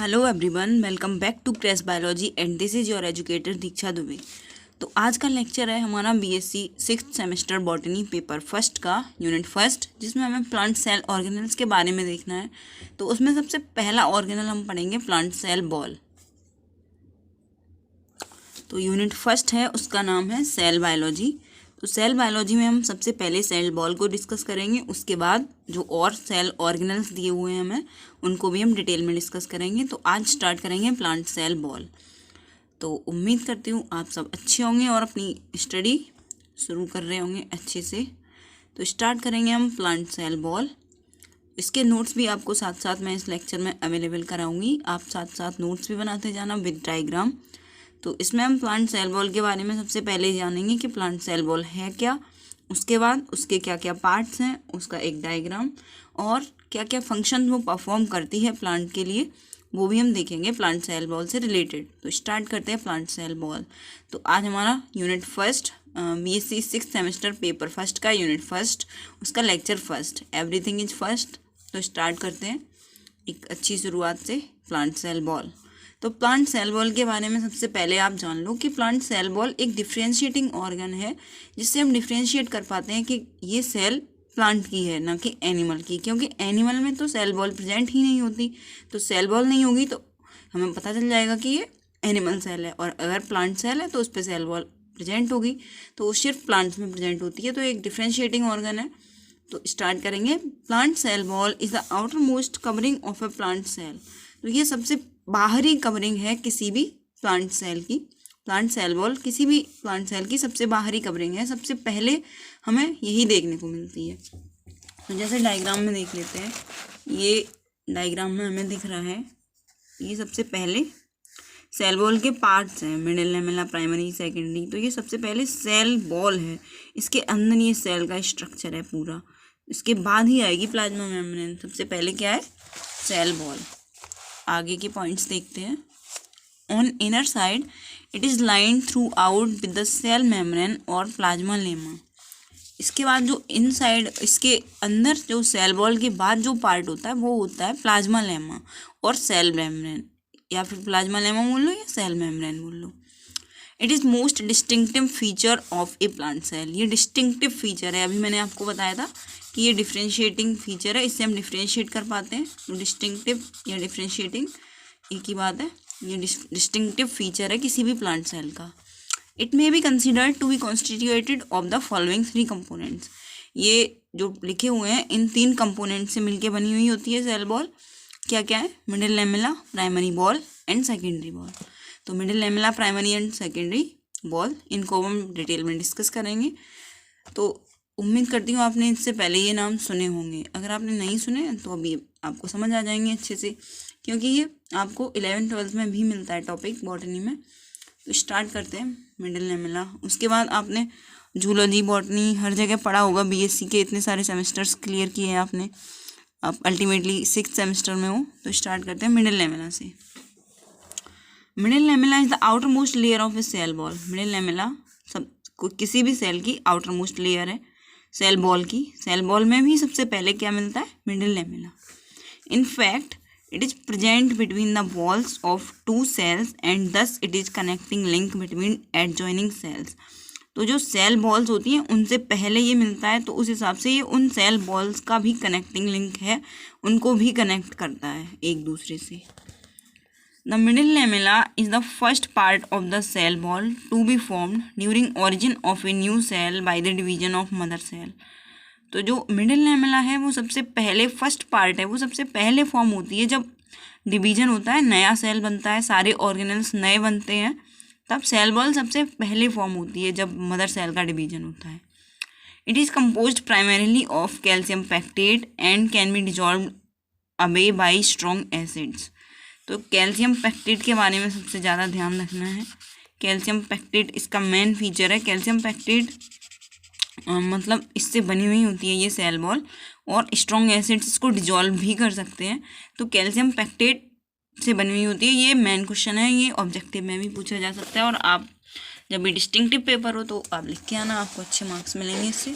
Hello everyone, welcome back to cress biology and this is your educator Diksha Dubey. तो आज का lecture है हमारा BSc 6th semester botany paper first का unit first, जिसमें हमें प्लांट सेल ऑर्गेनल्स के बारे में देखना है। तो उसमें सबसे पहला ऑर्गेनल हम पढ़ेंगे प्लांट सेल बॉल। तो यूनिट फर्स्ट है, उसका नाम है सेल बायोलॉजी। तो सेल बायोलॉजी में हम सबसे पहले सेल बॉल को डिस्कस करेंगे, उसके बाद जो और सेल ऑर्गेनल्स दिए हुए हैं हमें उनको भी हम डिटेल में डिस्कस करेंगे। तो आज स्टार्ट करेंगे प्लांट सेल बॉल। तो उम्मीद करती हूँ आप सब अच्छे होंगे और अपनी स्टडी शुरू कर रहे होंगे अच्छे से। तो स्टार्ट करेंगे हम प्लांट सेल बॉल। इसके नोट्स भी आपको साथ साथ मैं इस लेक्चर में अवेलेबल कराऊंगी, आप साथ साथ नोट्स भी बनाते जाना विद डायग्राम। तो इसमें हम प्लांट सेल बॉल के बारे में सबसे पहले जानेंगे कि प्लांट सेल बॉल है क्या, उसके बाद उसके क्या क्या पार्ट्स हैं, उसका एक डायग्राम और क्या क्या फंक्शन वो परफॉर्म करती है प्लांट के लिए, वो भी हम देखेंगे प्लांट सेल बॉल से रिलेटेड। तो स्टार्ट करते हैं प्लांट सेल बॉल। तो आज हमारा unit first BSc 6th semester paper first का यूनिट फर्स्ट, उसका lecture first, everything is first. तो स्टार्ट करते हैं एक अच्छी शुरुआत से प्लांट सेल बॉल। तो प्लांट सेल बॉल के बारे में सबसे पहले आप जान लो कि प्लांट सेल बॉल एक डिफ्रेंशिएटिंग ऑर्गन है, जिससे हम डिफ्रेंशिएट कर पाते हैं कि ये सेल प्लांट की है ना कि एनिमल की, क्योंकि एनिमल में तो सेल बॉल प्रेजेंट ही नहीं होती। तो सेल बॉल नहीं होगी तो हमें पता चल जाएगा कि ये एनिमल सेल है, और अगर प्लांट सेल है तो उस पर सेल बॉल प्रेजेंट होगी, तो वो सिर्फ प्लांट्स में प्रेजेंट होती है। तो एक डिफ्रेंशिएटिंग ऑर्गन है। तो स्टार्ट करेंगे। Plant cell wall is the outermost covering of a plant cell. तो ये सबसे बाहरी कवरिंग है किसी भी प्लांट सेल की। प्लांट सेल बॉल किसी भी प्लांट सेल की सबसे बाहरी कवरिंग है। सबसे पहले हमें यही देखने को मिलती है। तो जैसे डायग्राम में देख लेते हैं, ये डायग्राम में हमें दिख रहा है, ये सबसे पहले सेल बॉल के पार्ट्स हैं, मिडिल, लेमेला, प्राइमरी, सेकेंडरी। तो ये सबसे पहले सेल बॉल है, इसके अंदर ये सेल का स्ट्रक्चर है पूरा। इसके बाद ही आएगी प्लाज्मा मेम्ब्रेन। सबसे पहले क्या है? Cell wall. आगे के पॉइंट्स देखते हैं। On inner side it is lined throughout with the cell membrane और प्लाज्मा लेमा। इसके बाद जो इनसाइड, इसके अंदर जो सेल बॉल के बाद जो पार्ट होता है वो होता है प्लाज्मा लेमा और सेल मेम्ब्रेन, या फिर प्लाज्मा लेमा बोल लो या सेल मेम्ब्रेन बोल लो। It is most distinctive feature of a plant cell. ये डिस्टिंक्टिव फीचर है, अभी मैंने आपको बताया था कि ये डिफ्रेंशिएटिंग फीचर है, इससे हम डिफ्रेंशिएट कर पाते हैं। तो डिस्टिंक्टिव या डिफ्रेंशिएटिंग एक ही बात है। ये डिस्टिंक्टिव फीचर है किसी भी प्लांट सेल का। It may be considered to be constituted of the following 3 components. ये जो लिखे हुए हैं इन 3 कंपोनेंट से मिलकर बनी हुई होती है सेल बॉल। क्या क्या है? Middle lamella, primary wall and secondary wall. तो middle lamella, primary and secondary wall, इनको हम डिटेल में डिस्कस करेंगे। तो उम्मीद करती हूँ आपने इससे पहले ये नाम सुने होंगे। अगर आपने नहीं सुने तो अभी आपको समझ आ जाएंगे अच्छे से, क्योंकि ये आपको 11th-12th में भी मिलता है टॉपिक बॉटनी में। तो स्टार्ट करते हैं मिडिल लेमेला। उसके बाद आपने जूलॉजी, बॉटनी हर जगह पढ़ा होगा। बीएससी के इतने सारे सेमेस्टर्स क्लियर किए हैं आपने, आप अल्टीमेटली 6th सेमेस्टर में हो। तो स्टार्ट करते हैं मिडिल लेमेला से। Middle lamella is the outermost layer of a cell wall. Middle lamella किसी भी सेल की आउटर मोस्ट लेयर है सेल बॉल की। सेल बॉल में भी सबसे पहले क्या मिलता है? Middle lamella. In fact it is present between the walls of 2 cells and thus it is connecting link between adjoining cells. तो जो सेल बॉल्स होती हैं उनसे पहले ये मिलता है, तो उस हिसाब से ये उन सेल बॉल्स का भी कनेक्टिंग लिंक है, उनको भी कनेक्ट करता है एक दूसरे से। The middle lamella is the first part of the cell ball to be formed during origin of a new cell by the division of mother cell. तो जो मिडिल लेमेला है वो सबसे पहले, फर्स्ट पार्ट है, वो सबसे पहले फॉर्म होती है जब डिवीजन होता है, नया सेल बनता है, सारे ऑर्गेनल्स नए बनते हैं, तब सेल बॉल सबसे पहले फॉर्म होती है जब मदर सेल का डिवीजन होता है। It is composed primarily of calcium pectate and can be dissolved away by strong acids. तो कैल्शियम पैक्टेट के बारे में सबसे ज़्यादा ध्यान रखना है। कैल्शियम पैक्टेट इसका मेन फीचर है। कैल्शियम पैक्टेट मतलब इससे बनी हुई होती है ये सेल बॉल, और स्ट्रॉन्ग एसिड्स इसको डिजॉल्व भी कर सकते हैं। तो कैल्शियम पैक्टेट से बनी हुई होती है। ये मेन क्वेश्चन है, ये ऑब्जेक्टिव में भी पूछा जा सकता है, और आप जब भी डिस्टिंक्टिव पेपर हो तो आप लिख के आना, आपको अच्छे मार्क्स मिलेंगे इससे।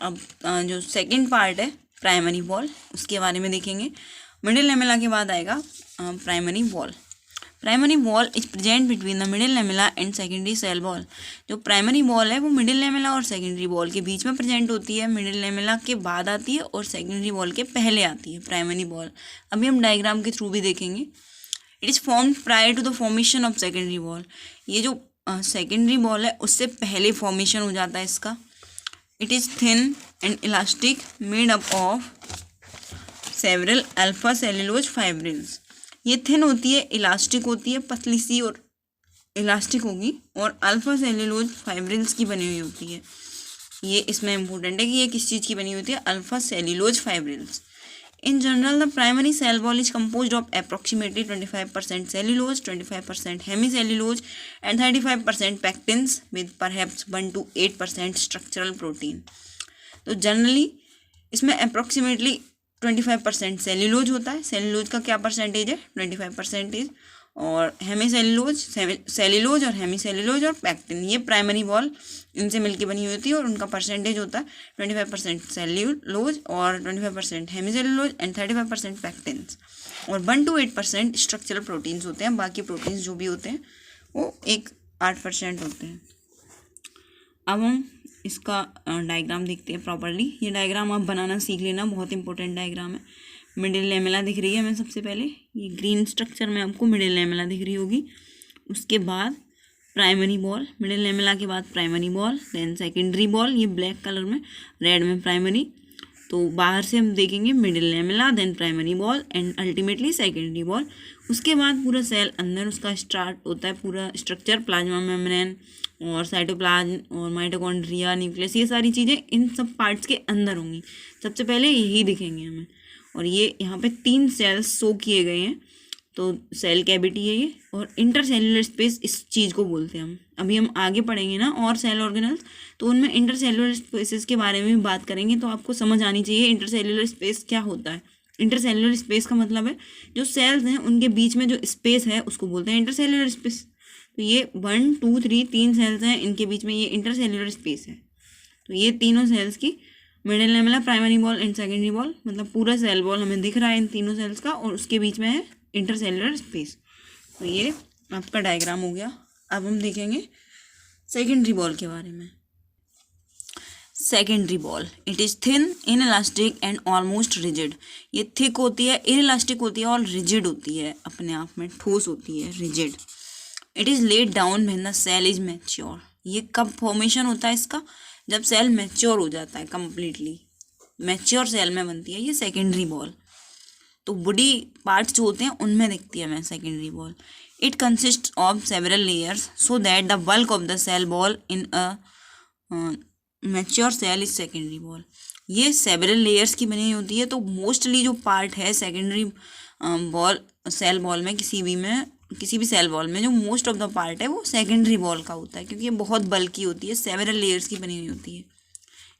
अब जो सेकेंड पार्ट है प्राइमरी बॉल, उसके बारे में देखेंगे। मिडिल लेमेला के बाद आएगा primary wall. Primary wall is present between the middle lamella and secondary cell wall. जो प्राइमरी वॉल है वो मिडिल लेमेला और सेकेंडरी वॉल के बीच में प्रेजेंट होती है, मिडिल लेमेला के बाद आती है और सेकेंडरी वॉल के पहले आती है प्राइमरी वॉल। अभी हम डायग्राम के थ्रू भी देखेंगे। It is form prior to the formation of secondary wall. ये जो सेकेंडरी वॉल है उससे पहले फॉर्मेशन हो जाता है इसका। It is thin and elastic made up of several alpha cellulose fibrils. ये थिन होती है, इलास्टिक होती है, पतली सी और इलास्टिक होगी और अल्फा सेल्यूलोज फाइब्रिल्स की बनी हुई होती है। ये इसमें इंपॉर्टेंट है कि ये किस चीज़ की बनी होती है, alpha cellulose fibrils. In general the primary cell wall is composed of approximately 25% cellulose, 25% hemicellulose and 35% pectins with perhaps 1 to 8% structural protein. तो जनरली इसमें अप्रोक्सीमेटली 25% सेल्यूलोज होता है। सेल्यूलोज का क्या परसेंटेज है, 25%। और हेमी सेल्यूलोज और हेमी सेल्यूलोज और पैक्टिन, ये प्राइमरी वॉल इनसे मिलकर बनी हुई होती है और उनका परसेंटेज होता है 25% सेल्यूलोज और 25% हेमी सेल्यूलोज एंड 35% पैक्टिन्स। और 1 to 8% स्ट्रक्चरल प्रोटीन्स होते हैं। बाकी प्रोटीन्स जो भी होते हैं वो 8% होते हैं। अब हम इसका डायग्राम देखते हैं प्रॉपर्ली। ये डायग्राम आप बनाना सीख लेना, बहुत इंपॉर्टेंट डायग्राम है। मिडिल लेमेला दिख रही है हमें सबसे पहले, ये ग्रीन स्ट्रक्चर में आपको मिडिल लेमेला दिख रही होगी। उसके बाद प्राइमरी बॉल, मिडिल लेमेला के बाद primary wall, then secondary wall, ये ब्लैक कलर में, रेड में प्राइमरी। तो बाहर से हम देखेंगे middle lamella, then primary wall and ultimately secondary wall. उसके बाद पूरा सेल अंदर उसका स्टार्ट होता है, पूरा स्ट्रक्चर, प्लाज्मा मेम्ब्रेन और साइटोप्लाज्म और माइटोकॉन्ड्रिया, न्यूक्लियस, ये सारी चीज़ें इन सब पार्ट्स के अंदर होंगी। सबसे पहले यही दिखेंगे हमें। और ये यहाँ पे 3 सेल्स शो किए गए हैं, तो सेल कैविटी है ये। और इंटरसेल्युलर स्पेस इस चीज़ को बोलते हैं हम। अभी हम आगे पढ़ेंगे ना और सेल ऑर्गेनल्स, तो उनमें इंटरसेल्युलर स्पेसेस के बारे में भी बात करेंगे। तो आपको समझ आनी चाहिए इंटरसेल्युलर स्पेस क्या होता है। इंटरसेल्युलर स्पेस का मतलब है जो सेल्स हैं उनके बीच में जो स्पेस है उसको बोलते हैं इंटरसेल्युलर स्पेस। तो ये 1 2 3 3 सेल्स हैं, इनके बीच में ये इंटरसेल्युलर स्पेस है। तो ये तीनों सेल्स की middle lamella, primary wall and secondary ball, मतलब पूरा सेल बॉल हमें दिख रहा है इन तीनों सेल्स का, और उसके बीच में है इंटरसेल्युलर स्पेस। तो ये आपका डायग्राम हो गया। अब हम देखेंगे सेकेंडरी बॉल के बारे में। Secondary wall, it is thin, inelastic and almost rigid. ये थिक होती है, इनइलास्टिक होती है और रिजिड होती है, अपने आप में ठोस होती है, rigid. It is laid down when the cell is mature. ये कब फॉर्मेशन होता है इसका, जब सेल मैच्योर हो जाता है, कंप्लीटली मैच्योर सेल में बनती है ये सेकेंडरी बॉल। तो बॉडी पार्ट्स जो होते हैं उनमें दिखती है हमें secondary wall. It consist of several layers so that the bulk of the cell wall in a mature cell is secondary wall. ये सेवरल लेयर्स की बनी होती है। तो मोस्टली जो पार्ट है सेकेंडरी बॉल, सेल बॉल में, किसी भी सेल बॉल में जो मोस्ट ऑफ द पार्ट है वो सेकेंडरी बॉल का होता है, क्योंकि ये बहुत बल्की होती है, सेवरल लेयर्स की बनी हुई होती है।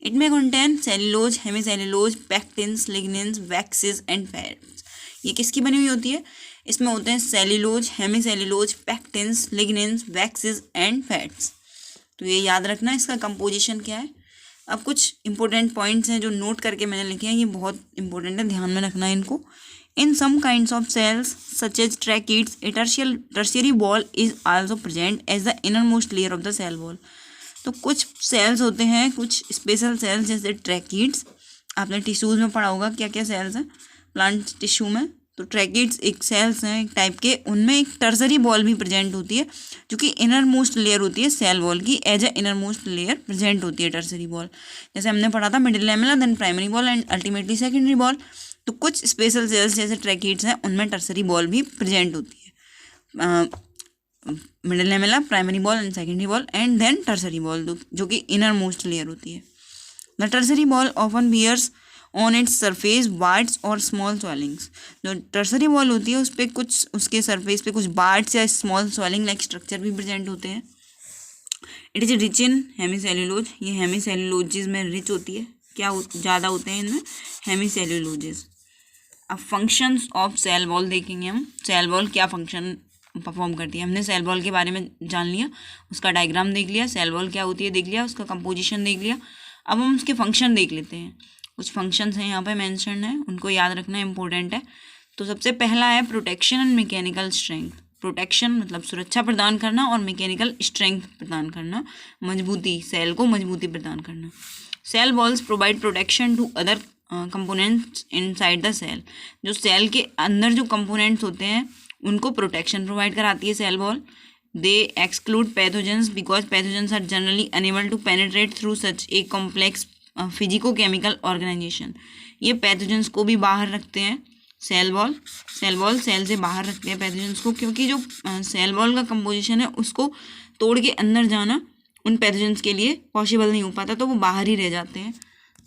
इट में contain cellulose, hemicellulose, pectins, lignins, waxes and fats. ये किसकी बनी हुई होती है, इसमें होते हैं cellulose, hemicellulose, pectins, lignins, waxes and fats. तो ये याद रखना इसका कंपोजिशन क्या है। अब कुछ इंपॉर्टेंट पॉइंट्स हैं जो नोट करके मैंने लिखे हैं, ये बहुत इंपॉर्टेंट है, ध्यान में रखना है इनको। In some kinds of cells, such as tracheids, a tertiary wall is also present as the innermost layer of the cell wall. तो कुछ सेल्स होते हैं, कुछ स्पेशल सेल्स जैसे ट्रैकीड्स, आपने टिश्यूज़ में पढ़ा होगा क्या क्या सेल्स हैं प्लांट टिश्यू में। तो ट्रैकीड्स एक सेल्स हैं एक टाइप के, उनमें एक टर्सरी बॉल भी प्रेजेंट होती है, जो कि इनर मोस्ट लेयर होती है सेल वॉल की, as a innermost layer present होती है टर्सरी बॉल। जैसे हमने पढ़ा था middle lamella, then primary wall and ultimately secondary wall. तो कुछ स्पेशल सेल्स जैसे ट्रैकीड्स हैं उनमें टर्सरी बॉल भी प्रेजेंट होती है। Middle lamella, primary wall and secondary wall and then tertiary wall, जो कि इनर मोस्ट लेयर होती है। The tertiary wall often bears on its surface warts और स्मॉल स्वेलिंग्स। जो टर्सरी बॉल होती है उस पर कुछ, उसके सरफेस पे कुछ बार्ड्स या स्मॉल स्वेलिंग लाइक स्ट्रक्चर भी प्रेजेंट होते हैं। It is rich in hemicellulose, ये हेमी सेल्यूलोजेस में रिच होती है। क्या ज़्यादा होते हैं इनमें, हेमी सेल्यूलोजेस। अब फंक्शंस ऑफ सेल वॉल देखेंगे हम, सेल वॉल क्या फंक्शन परफॉर्म करती है। हमने सेल वॉल के बारे में जान लिया, उसका डायग्राम देख लिया, सेल वॉल क्या होती है देख लिया, उसका कंपोजिशन देख लिया। अब हम उसके फंक्शन देख लेते हैं। कुछ फंक्शंस हैं यहाँ पे मेंशन है, उनको याद रखना इंपॉर्टेंट है। तो सबसे पहला है protection and mechanical strength. Protection मतलब सुरक्षा प्रदान करना और मैकेनिकल स्ट्रेंथ प्रदान करना, मजबूती, सेल को मजबूती प्रदान करना। Cell walls provide protection to other components inside the cell. जो सेल के अंदर जो कंपोनेंट्स होते हैं उनको प्रोटेक्शन प्रोवाइड कराती है cell wall. They exclude pathogens because pathogens are generally unable to penetrate through such a complex physico chemical organisation. ये पैथोजेंस को भी बाहर रखते हैं, सेल वॉल सेल से बाहर रखते हैं पैथोजेंस को, क्योंकि जो सेल वॉल का कंपोजिशन है उसको तोड़ के अंदर जाना उन पैथोजेंस के लिए पॉसिबल नहीं हो पाता, तो वो बाहर ही रह जाते हैं।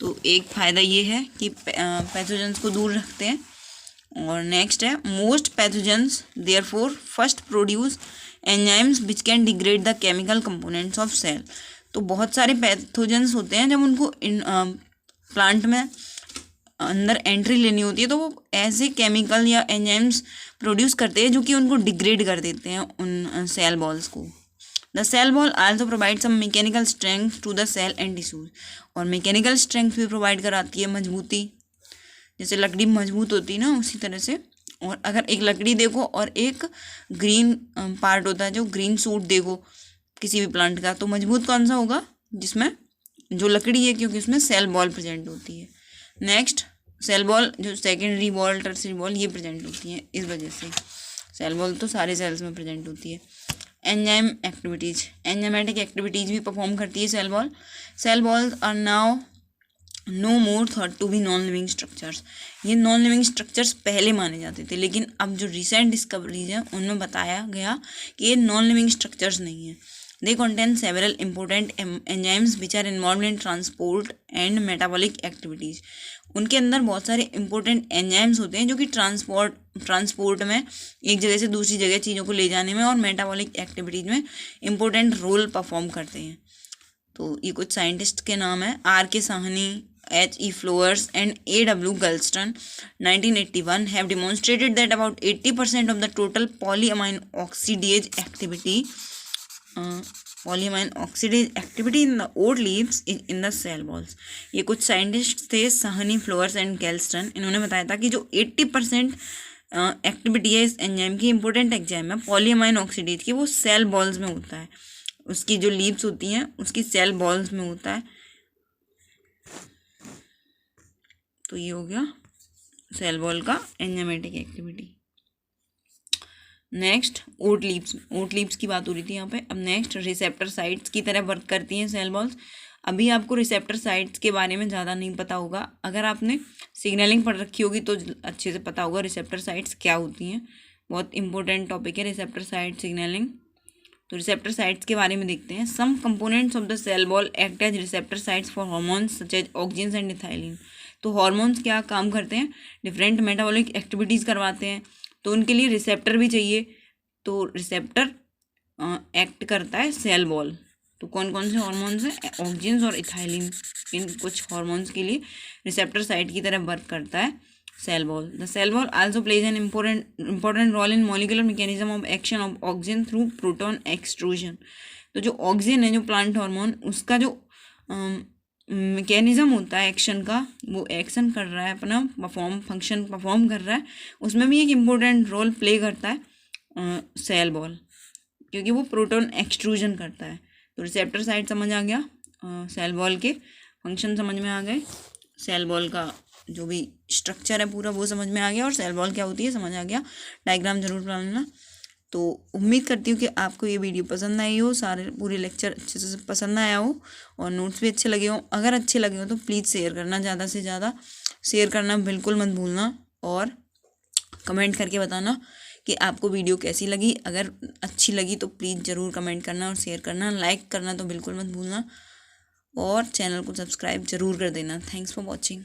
तो एक फ़ायदा ये है कि पैथोजेंस को दूर रखते हैं। और नेक्स्ट है most pathogens therefore first produce enzymes which can degrade the chemical components of cell. तो बहुत सारे पैथोजेंस होते हैं, जब उनको इन प्लांट में अंदर एंट्री लेनी होती है तो वो ऐसे केमिकल या एंजाइम्स प्रोड्यूस करते हैं जो कि उनको डिग्रेड कर देते हैं उन सेल वॉल्स को। The cell wall also provide some mechanical strength to the cell and tissues. और मैकेनिकल स्ट्रेंथ भी प्रोवाइड कराती है, मजबूती, जैसे लकड़ी मजबूत होती है ना उसी तरह से। और अगर एक लकड़ी देखो और एक ग्रीन पार्ट होता है, जो ग्रीन सूट देखो किसी भी प्लांट का, तो मजबूत कौन सा होगा? जिसमें जो लकड़ी है, क्योंकि उसमें सेल वॉल प्रेजेंट होती है। नेक्स्ट सेल वॉल जो सेकेंडरी वॉल, टर्सरी वॉल, ये प्रेजेंट होती है। इस वजह से सेल वॉल तो सारे सेल्स में प्रेजेंट होती है। एंजाइम एक्टिविटीज़, एंजाइमेटिक एक्टिविटीज़ भी परफॉर्म करती है cell wall. Cell walls are now no more thought to be non living structures. ये नॉन लिविंग स्ट्रक्चर्स पहले माने जाते थे, लेकिन अब जो रिसेंट डिस्कवरीज हैं उनमें बताया गया कि ये नॉन लिविंग स्ट्रक्चर्स नहीं है। They contain several important enzymes which are involve in transport and metabolic activities. उनके अंदर बहुत सारे इंपॉर्टेंट एंजाइम्स होते हैं जो कि ट्रांसपोर्ट में एक जगह से दूसरी जगह चीज़ों को ले जाने में और मेटाबॉलिक एक्टिविटीज़ में इंपॉर्टेंट रोल परफॉर्म करते हैं। तो ये कुछ साइंटिस्ट के नाम हैं: R.K. Sahni, H.E. Flowers and A.W. Galston 1981 have demonstrated that about 80% of the total polyamine oxidase activity in the oat leaves is in the cell walls। ये कुछ साइंटिस्ट थे, साहनी, फ्लोअर्स एंड गैल्स्टन। इन्होंने बताया था कि जो 80% एक्टिविटी है इस एंजाइम की, इंपॉर्टेंट एंजाइम है पॉलीअमाइन ऑक्सीडेज की, वो सेल बॉल्स में होता है। उसकी जो लीव्स होती हैं उसकी सेल बॉल्स में होता है। तो ये हो गया सेल वॉल का एंजाइमेटिक एक्टिविटी। नेक्स्ट ओट लीव्स की बात हो रही थी यहाँ पे। अब नेक्स्ट रिसेप्टर साइट्स की तरह वर्क करती हैं सेल वॉल्स। अभी आपको रिसेप्टर साइट्स के बारे में ज़्यादा नहीं पता होगा, अगर आपने सिग्नलिंग पढ़ रखी होगी तो अच्छे से पता होगा रिसेप्टर साइट्स क्या होती हैं। बहुत इंपॉर्टेंट टॉपिक है रिसेप्टर साइट सिग्नलिंग। तो रिसेप्टर साइट्स के बारे में देखते हैं। Some components of the cell wall act as receptor sites for hormones such as auxin and ethylene. तो हार्मोन्स क्या काम करते हैं? डिफरेंट मेटाबॉलिक एक्टिविटीज़ करवाते हैं, तो उनके लिए रिसेप्टर भी चाहिए। तो रिसेप्टर एक्ट करता है सेल वॉल। तो कौन कौन से हार्मोन्स हैं? ऑक्सिन और इथाइलिन। इन कुछ हार्मोन्स के लिए रिसेप्टर साइट की तरह वर्क करता है cell wall. The cell wall also plays an important role in molecular mechanism of action of auxin through proton extrusion. तो जो ऑक्सिन है, जो प्लांट हार्मोन, उसका जो मैकेनिज्म होता है एक्शन का, वो एक्शन कर रहा है, अपना फंक्शन परफॉर्म कर रहा है, उसमें भी एक इम्पोर्टेंट रोल प्ले करता है सेल वॉल, क्योंकि वो प्रोटॉन एक्सट्रूजन करता है। तो रिसेप्टर साइट समझ आ गया, सेल वॉल के फंक्शन समझ में आ गए, सेल वॉल का जो भी स्ट्रक्चर है पूरा वो समझ में आ गया, और सेल वॉल क्या होती है समझ आ गया। डायग्राम जरूर बना लेना। तो उम्मीद करती हूँ कि आपको ये वीडियो पसंद आई हो, सारे पूरे लेक्चर अच्छे से पसंद आया हो और नोट्स भी अच्छे लगे हो। अगर अच्छे लगे हो तो प्लीज़ शेयर करना, ज़्यादा से ज़्यादा शेयर करना बिल्कुल मत भूलना, और कमेंट करके बताना कि आपको वीडियो कैसी लगी। अगर अच्छी लगी तो प्लीज़ ज़रूर कमेंट करना और शेयर करना, लाइक करना तो बिल्कुल मत भूलना, और चैनल को सब्सक्राइब ज़रूर कर देना। Thanks for watching.